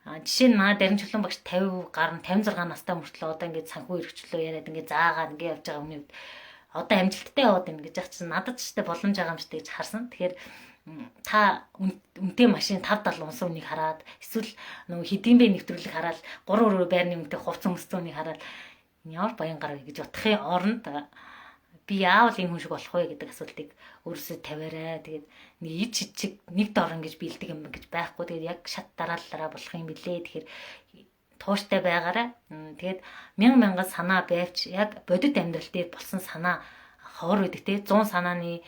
Жишээ нь Дарин Чулуун багш 50 гарна 56 настай мөртлөө одоо ингээд санхүү эрхчлөө яриад ингээд заагаад ингээд явж байгаа хүний үед одоо амжилттай яваад байна гэж яах чинь надад ч гэсэн боломж байгаа юм шиг гэж харсан. Тэгэхээр та үнэтэй машин 5-70 унсан үнийг хараад эсвэл нөгөө хэдийн бэ нэвтрүүлэг хараад 3 байрны үнэтэй хувцас өмссөн үнийг хараад ямар баян гараа гэж утгахын оронд би яавал энэ хүн шиг болох вэ гэдэг асуултыг өөрөөсөө тавиарай. Тэгээд нэг ид чичиг нэг дор ингэж бэлдэг юм гэж байхгүй. Тэгээд яг шат дараалалаараа болох юм билээ. Тэгэхээр тууштай байгаарай. Тэгээд мянган санаа байвч яг бодит амьдрал дээр болсон санаа ховор байдаг те 100 санааны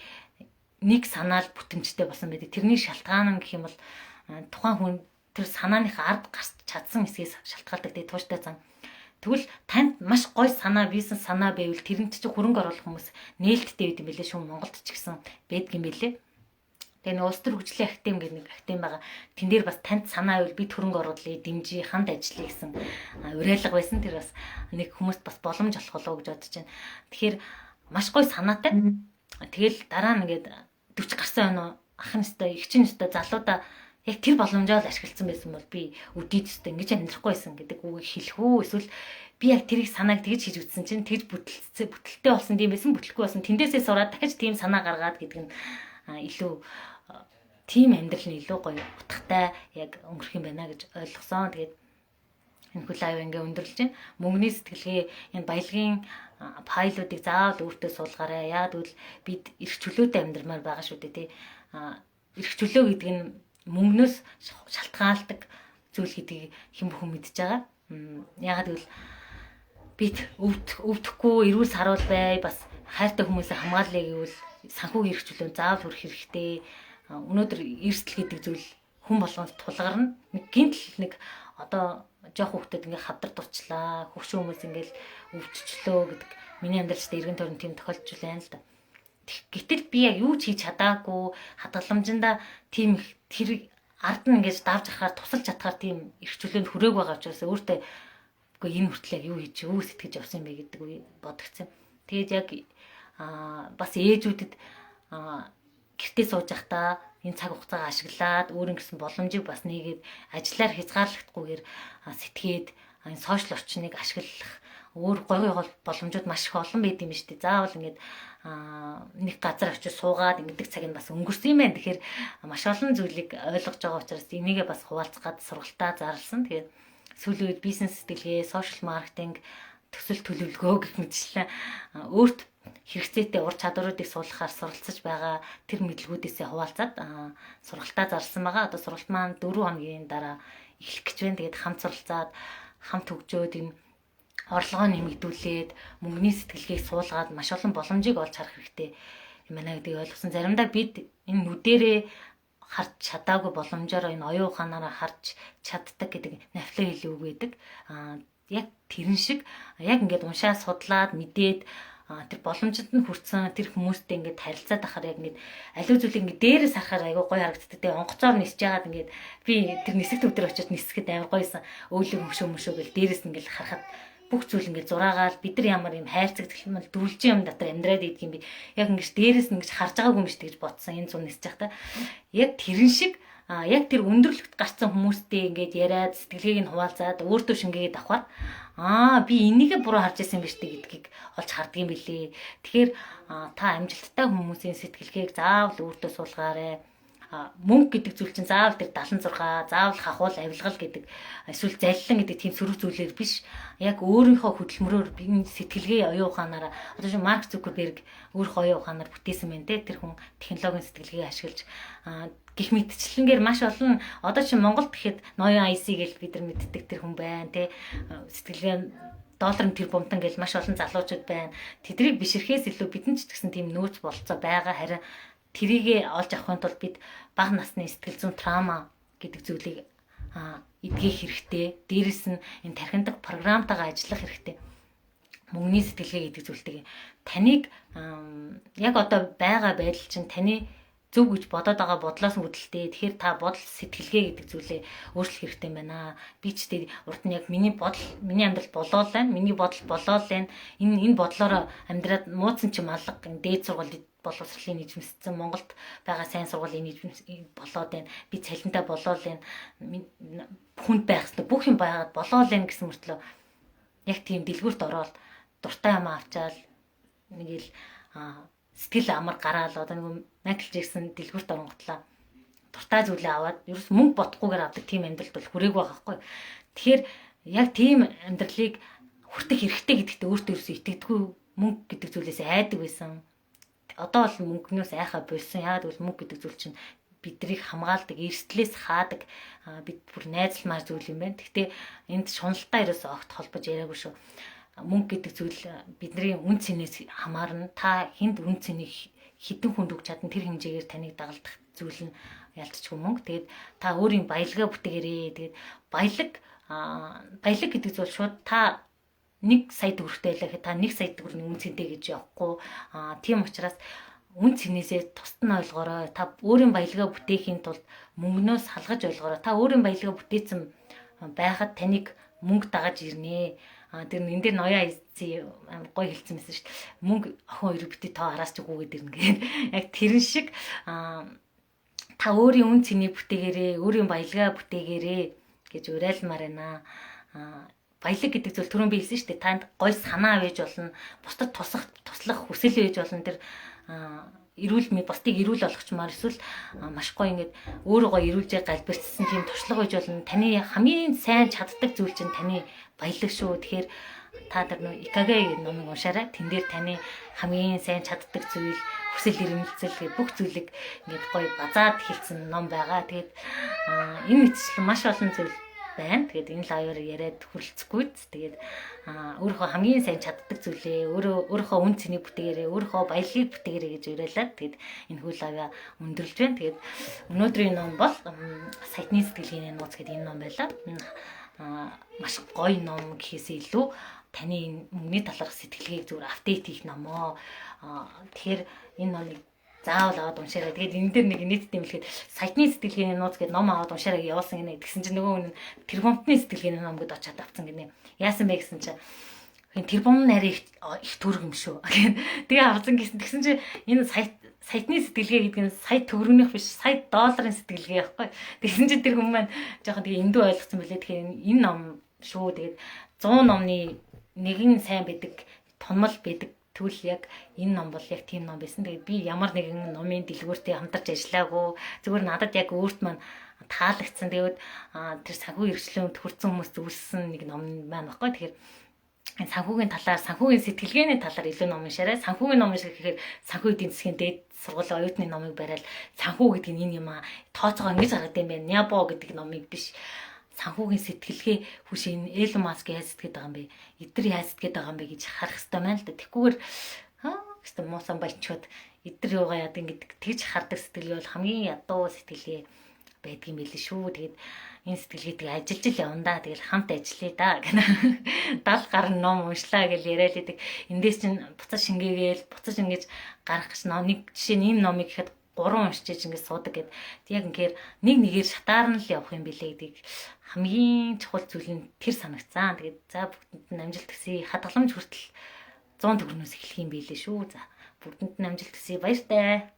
нэг санаа л бүтэмжтэй болсон байдаг. Тэрний шалтгаан нь гэх юм бол тухайн хүн тэр санааныхаа ард гарч чадсан хэсгээс шалтгаалдаг те тууштай зан. Тэгвэл танд маш гоё санаа, бизнес санаа байвал тэрэнд чи хөрөнгө оруулах хүмүүс нээлттэй байд юм билээ шүү. Монголд ч гэсэн байдаг юм билээ. Тэгээ нэг улс төр хөгжлийн актем гэдэг нэг актем байгаа. Тэн дээр бас танд санаа байвал бид хөрөнгө оруулъя, дэмжиж, ханд ажиллая гэсэн уриалга байсан. Тэр бас нэг хүмүүст бас боломж олох болоо гэж бодож байна. Тэгэхээр маш гоё санаатай. Тэгэл дараа нь ингээд 40 гарсан байна уу? Ах нь өстой, их чинь өстой залуудаа яг тэр боломжоо л ашигласан байсан бол би өдийд өстой ингэж амьдрахгүй байсан гэдэг үгийг хэлэх үү? Эсвэл би яг тэрийг санааг тэгж хийж үтсэн чинь тэгж бүтэлтэй болсон тийм байсан, бүтлэхгүй болсон. Тэндээсээ сураад дахиж тийм санаа гаргаад гэдэг нь илүү тийм амьдрал нь илүү гоё утгатай яг өнгөрөх юм байна гэж ойлгосон. Тэгээд энэ хөл аяа ингээ өндөрлж байна. Мөнгөний сэтгэлгээ энэ баялагын файлуудыг заавал өөртөө суулгаарай. Яг тэгвэл бид эрх чөлөөтэй амьдрмаар байгаа шүү дээ тий. Эрх чөлөө гэдэг нь мөнгнөөс шалтгаалдаг зүйл гэдгийг хэн бүхэн мэдж байгаа. Ягаад гэвэл бид өвдөхгүй эрүүл саруул бай, бас хайртай хүмүүсээ хамгаалъя гэвэл санхүүгийн эрх чөлөө заавал хүрэх хэрэгтэй. Өнөөдөр эрсдэл гэдэг зүйл хүн болгонд тулгарна. Нэг гинтл нэг одоо жоох хүүхдэд ингээ хавдар дурчлаа, хөвшин хүмүүс ингээл өвдчлөө гэдэг миний амьдралд эргэн тойрон тийм тохиолдож байна л да. Гэтэл би яг юу ч хийж чадаагүй, хадгаламжинда тийм тэр ард нь ингэж давж ахаар тусалж чадхаар тийм эрх чөлөөнд хүрээг байгаа учраас өөртөө үгүй энэ хүртэл яг юу хийж юу сэтгэж явсан юм бэ гэдэг үе бодогцсон. Тэгээд яг бас ээжүүдэд гэртээ сууж байхдаа энэ цаг хугацаагаа ашиглаад өөрийн гэсэн боломжийг бас нэгээд ажиллаар хязгаарлахдаггүйгээр сэтгээд энэ сошиал орчныг ашиглах өөр гоё боломжууд маш их олон байд юм шүү дээ. Заавал ингээд нэг газар очиж суугаад ингэдэг цаг нь бас өнгөрсөн юм байна. Тэгэхээр маш олон зүйлийг ойлгож байгаа учраас энийгээ бас хуваалцах гад сургалтаа зарласан. Тэгээд сүүлийн үед бизнес сэтгэлгээ, сошиал маркетинг, төсөл төлөвлөгөө гэх мэтчлэн өөрт хэрэгцээтэй ур чадваруудыг суулгахаар суралцж байгаа тэр мэдлгүүдээсээ хуваалцаад сургалтаа зарласан байгаа. Одоо сургалт маань 4 хоногийн дараа эхлэх гэж байна. Тэгээд хамт суралцаад хамт хөгжөөд энэ орлогоо нэмэгдүүлээд мөнгөний сэтгэлгээг суулгаад маш олон боломжийг олж харах хэрэгтэй юм байна гэдгийг ойлгосон. Заримдаа бид энэ нүдэрээ харж чадаагүй боломжоор энэ оюун ухаанаараа харж чаддаг гэдэг нафлаа хэлээ үг байдаг. Яг тэрэн шиг яг ингээд уншаа судлаад мэдээд тэр боломжид нь хүрсэн тэр хүмүүстэй ингээд харилцаад ахаар яг ингээд аливаа зүйлийг ингээд дээрээс харахаар айгүй гоё харагддаг. Тэгээ онгоцоор нисэж яагаад ингээд би тэр нисэх төв дээр очиод нисэхэд амар гоёсэн өөлөг мөшөө гэл дээрээс нь ингээд харахад бүх зүйл ингээд зураагаал бид нар ямар юм хайрцагт юм бол дүрлжин юм дотор амьдраад идэх юм би яг ингээд дээрээс нь ингээд харж байгаагүй юм биш гэж бодсон энэ зун нисэж байхдаа яг тэрэн шиг яг тэр өндөрлөгт гарцсан хүмүүстэй ингээд яриад сэтгэлгээг нь хуваалцаад өөртөө шингээгээд авахаар би энийгээ буруу харж байсан юм биш үү гэдгийг олж харддаг юм билээ. Тэгэхээр та амжилттай хүмүүсийн сэтгэлгээг заавал өөртөө суулгаарай. Мөнгө гэдэг зүйл чинь заавал тэр 76, заавал хахуул авилгал гэдэг эсвэл заллин гэдэг тийм сөрөг зүйлээр биш. Яг өөрийнхөө хөдөлмөрөөр би сэтгэлгээ оюун ухаанаараа одоо чинь Марк Зукерберг өөрийнхөө оюун ухаанаар бүтээсэн мэн тэр хүн технологийн сэтгэлгээ ашиглаж гих мэтчлэнгээр маш олон одоо чинь Монголд гэхэд ноён IC гэж бид нар мэддэг тэр хүн байна тий сэтгэлгээ долларын тэр бумтан гэж маш олон залуучууд байна. Тэдрийг бишрэхээс илүү бидэн ч гэсэн тийм нөөц болцоо байгаа харин тэрийг олж авахын тулд бид бага насны сэтгэл зүйн траума гэдэг зүйлийг эдгэх хэрэгтэй. Дээрээс нь энэ тархиндаг програмтайгаа ажиллах хэрэгтэй. Мөнгөний сэтгэлгээ гэдэг зүйлтэйг таныг яг одоо байгаа байдал чинь таны зөв гэж бодоод байгаа бодлоос үүдэлтэй. Тэгэхээр та бодол сэтгэлгээ гэдэг зүйлээ өөрчлөх хэрэгтэй байна. Би ч тийм урд нь яг миний амьдрал болоод байна. Миний бодол болоод байна. Энэ бодлоор амьдраад нууцсан ч юм алга дээд сургуулийн боловсролын нийгэмссэн Монголд байгаа сайн сургуулийн нийгэмс болоод байна. Би цалинтай болоод байна. Хүнд байх хэрэгтэй. Бүх юм байгаад болоод байна гэсэн мөртлөө яг тийм дэлгүүрт ороод дуртай юм авчаал нэг л сэтгэл амар гараал одоо нэг Майкл Джексон дэлгүүрт оронготлаа дуртай зүйлээ аваад ерөөс мөнгө бодохгүйгээр авдаг тийм амьдралд бол хүрээг байгаа байхгүй. Тэгэхээр яг тийм амьдралыг хүртэх хэрэгтэй гэдэгт өөртөө ерөөсөө итгэдэггүй мөнгө гэдэг зүйлээс айдаг байсан. Одоо бол мөнгнөөс айхаа болсон. Яагаад гэвэл мөнгө гэдэг зүйл чинь бидрийг хамгаалдаг, эрсдлээс хаадаг бид бүр найзалмаар зүйл юм байна. Гэхдээ энд шуналтай ерөөсөө огт холбож яриаггүй шүү. Мөнгө гэдэг зүйл бидний үн цэнээс хамаарна. Та хүнд үн цэнийг хідэн хүнд өгч чадна тэр хэмжээгээр таныг дагалдах зүйл нь ялцчихгүй мөнгө. Тэгээд та өөрийн баялгаа бүтээгээрээ. Тэгээд баялаг гэдэг зүйл шууд та 1 сая төгрөгтэй байлаа гэхэд та 1 сая төгрөгийн үн цэнтэй гэж явахгүй. Тийм учраас үн цэнээсээ тусад нь ойлгоорой. Та өөрийн баялгаа бүтээхийн тулд мөнгнөөс салгаж ойлгоорой. Та өөрийн баялгаа бүтээсэн байхад таныг мөнгө дагаж ирнэ. Тэр энэ дээр ноён айци гоё хэлсэн байсан шүү дээ. Мөнгө охин хоёр битээ тоо араас ч үгүйгээд ирнэ гэдэг. Яг тэрэн шиг та өөрийн үн цэнийг бүтээгээрээ, өөрийн баялгаа бүтээгээрээ гэж уриалмаар байна. Баялаг гэдэг зүйл түрүүн би хэлсэн шүү дээ. Танд гоё санаа байж болно. Бусдад туслах хүсэл байж болно. Тэр эрүүл мэд бусдыг эрүүл болгочмаар эсвэл маш гоё ингээд өөрөө гоё эрүүлжээ галбирчсан тийм туршлага байж болно. Таны хамгийн сайн чаддаг зүйл чинь таны баялаг шүү. Тэгэхээр та тэр нөө икагэ номыг уншаарай. Тэн дээр таны хамгийн сайн чаддаг зүйл, хүсэл эрмэлзэл бүх зүйлийг ингээд гоё базаад хэлсэн ном байгаа. Тэгээд энэ мэтчлэн маш олон зүйл байна. Тэгээд энэ лайваар яриад хүрэлцэхгүй. Тэгээд өөрийнхөө хамгийн сайн чаддаг зүйлээ өөрийнхөө үн цэнийг бүтээгээрээ, өөрийнхөө баялагийг бүтээгээрээ гэж уриалаад тэгээд энэ хүү лайваа өндөрлж байна. Тэгээд өнөөдрийн ном бол Саяхны сэтгэлгээний нууц гэдэг энэ ном байлаа. Маш гоё ном гэхээс илүү таны мөнгөний талаарх сэтгэлгээг зүгээр апдейт хийх ном. Тэгэхээр энэ номыг заавал аваад уншаарай. Тэгээд энэ дээр нэг нийтдээ хэлэхэд Саяхны сэтгэлгээний нууц гэдэг ном аваад уншаарай явуулсан гинэ. Тэгсэн чинь нөгөө хүн тэрбумтны сэтгэлгээний ном гэдээ очиад авцсан гинэ. Яасан бэ гэсэн чинь тэрбум нарийн их төрөг юм шүү. Тэгээ авсан гэсэн. Тэгсэн чинь энэ саяхны сэтгэлгээ гэдэг нь сая төгрөгнийх биш, сая долларын сэтгэлгээ байхгүй. Тэгсэн чинь тэр хүмүүс маань жоохон тэгээ эндүү ойлгосон байлээ. Тэгэхээр энэ ном шүү. Тэгээд 100 номны нэгэн сайн байдаг, томол байдаг. Тэгвэл яг энэ ном бол яг тийм ном байсан. Тэгээд би ямар нэгэн номын дэлгүүртэй хамтарч ажиллаагүй. Зүгээр надад яг өөрт маань таалагдсан. Тэгээд тэр санхүү эрхчлөөнд хүрсэн хүмүүс зөвлөсөн нэг ном маань баггүй. Тэгэхээр санхүүгийн талаар, санхүүгийн сэтгэлгээний талаар илүү ном уншаарай. Санхүүгийн ном унших гэхээр санхүү эдийн засгийн дээд сургуулийн оюутны номыг бариад санхүү гэдэг нь энэ юм тооцоогоо ингэж гаргад юм байна. Нябо гэдэг номыг биш. Санхүүгийн сэтгэлгээ хүш энэ Элон Маск яаж сэтгэдэг байгаа юм бэ? Эдгээр яаж сэтгэдэг байгаа юм бэ гэж харах хэрэгтэй байна л да. Тэгхгүйгээр гэсэн муусан баячууд эдгээр юугаа яадаг гэдэг тэгж хардаг сэтгэлгээ бол хамгийн ядуу сэтгэлгээ байдгийн байлээ шүү. Тэгээд энэ сэтгэлгээтэй ажиллаж л явна да. Тэгэл хамт ажиллая да гэнэ. 70 гаруй ном уншлаа гэж яриад идэг. Эндээс чинь буцаж шингээгээл буцаж ингэж гарах гэж нэг жишээ нь энэ номыг ихэд 3 уншиж ингэж суудаг гэд. Яг ингээр нэг нэгээр шатаар нь л явах юм билээ гэдгийг хамгийн чухал зүйл нь тэр санагцсан. Тэгээд за бүгдэнд нь амжилт хүсье. Хадгаламж хүртэл 100 төгрөгнөөс эхлэх юм билээ шүү. За бүгдэнд нь амжилт хүсье. Баяртай.